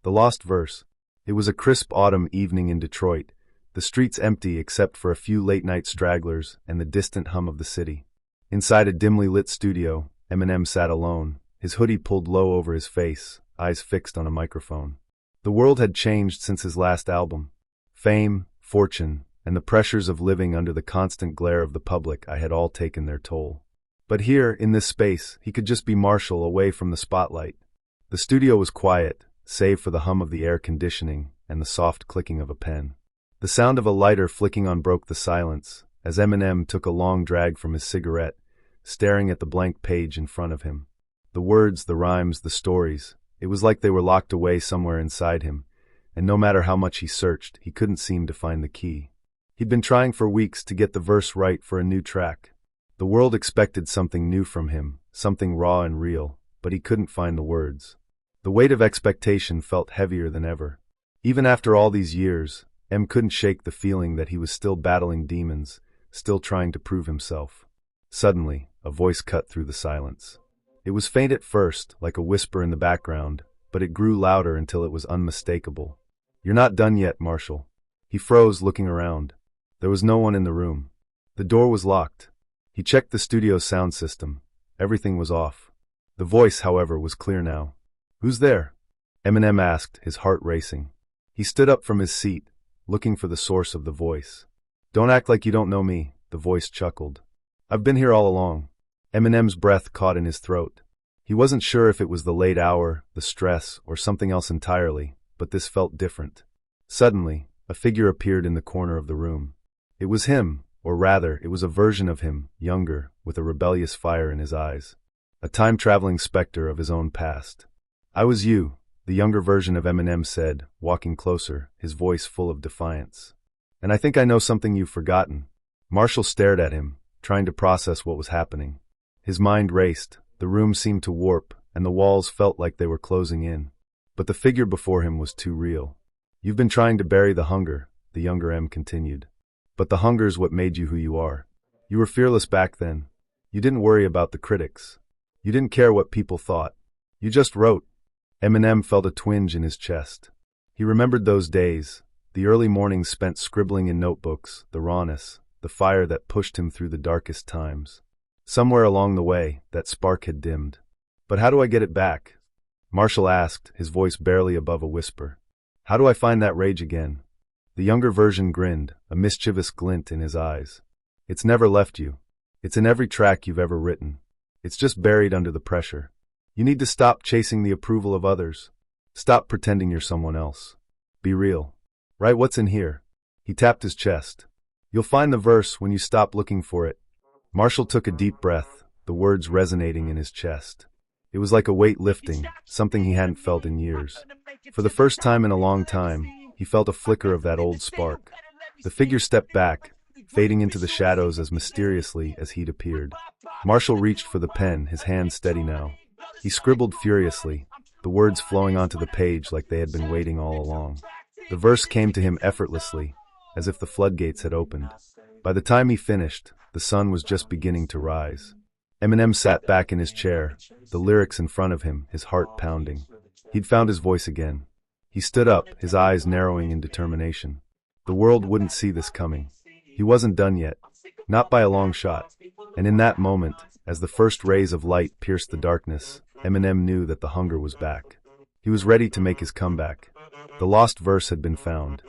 The Lost Verse. It was a crisp autumn evening in Detroit, the streets empty except for a few late-night stragglers and the distant hum of the city. Inside a dimly lit studio, Eminem sat alone, his hoodie pulled low over his face, eyes fixed on a microphone. The world had changed since his last album. Fame, fortune, and the pressures of living under the constant glare of the public had all taken their toll. But here, in this space, he could just be Marshall away from the spotlight. The studio was quiet, save for the hum of the air conditioning and the soft clicking of a pen. The sound of a lighter flicking on broke the silence, as Eminem took a long drag from his cigarette, staring at the blank page in front of him. The words, the rhymes, the stories, it was like they were locked away somewhere inside him, and no matter how much he searched, he couldn't seem to find the key. He'd been trying for weeks to get the verse right for a new track. The world expected something new from him, something raw and real, but he couldn't find the words. The weight of expectation felt heavier than ever. Even after all these years, M couldn't shake the feeling that he was still battling demons, still trying to prove himself. Suddenly, a voice cut through the silence. It was faint at first, like a whisper in the background, but it grew louder until it was unmistakable. "You're not done yet, Marshall." He froze, looking around. There was no one in the room. The door was locked. He checked the studio's sound system. Everything was off. The voice, however, was clear now. "Who's there?" Eminem asked, his heart racing. He stood up from his seat, looking for the source of the voice. "Don't act like you don't know me," the voice chuckled. "I've been here all along." Eminem's breath caught in his throat. He wasn't sure if it was the late hour, the stress, or something else entirely, but this felt different. Suddenly, a figure appeared in the corner of the room. It was him, or rather, it was a version of him, younger, with a rebellious fire in his eyes. A time-traveling specter of his own past. "I was you," the younger version of Eminem said, walking closer, his voice full of defiance. "And I think I know something you've forgotten." Marshall stared at him, trying to process what was happening. His mind raced, the room seemed to warp, and the walls felt like they were closing in. But the figure before him was too real. "You've been trying to bury the hunger," the younger M continued. "But the hunger's what made you who you are. You were fearless back then. You didn't worry about the critics. You didn't care what people thought. You just wrote." Eminem felt a twinge in his chest. He remembered those days, the early mornings spent scribbling in notebooks, the rawness, the fire that pushed him through the darkest times. Somewhere along the way, that spark had dimmed. "But how do I get it back?" Marshall asked, his voice barely above a whisper. "How do I find that rage again?" The younger version grinned, a mischievous glint in his eyes. "It's never left you. It's in every track you've ever written. It's just buried under the pressure. You need to stop chasing the approval of others. Stop pretending you're someone else. Be real. Write what's in here." He tapped his chest. "You'll find the verse when you stop looking for it." Marshall took a deep breath, the words resonating in his chest. It was like a weight lifting, something he hadn't felt in years. For the first time in a long time, he felt a flicker of that old spark. The figure stepped back, fading into the shadows as mysteriously as he'd appeared. Marshall reached for the pen, his hand steady now. He scribbled furiously, the words flowing onto the page like they had been waiting all along. The verse came to him effortlessly, as if the floodgates had opened. By the time he finished, the sun was just beginning to rise. Eminem sat back in his chair, the lyrics in front of him, his heart pounding. He'd found his voice again. He stood up, his eyes narrowing in determination. The world wouldn't see this coming. He wasn't done yet, not by a long shot. And in that moment, as the first rays of light pierced the darkness, Eminem knew that the hunger was back. He was ready to make his comeback. The lost verse had been found.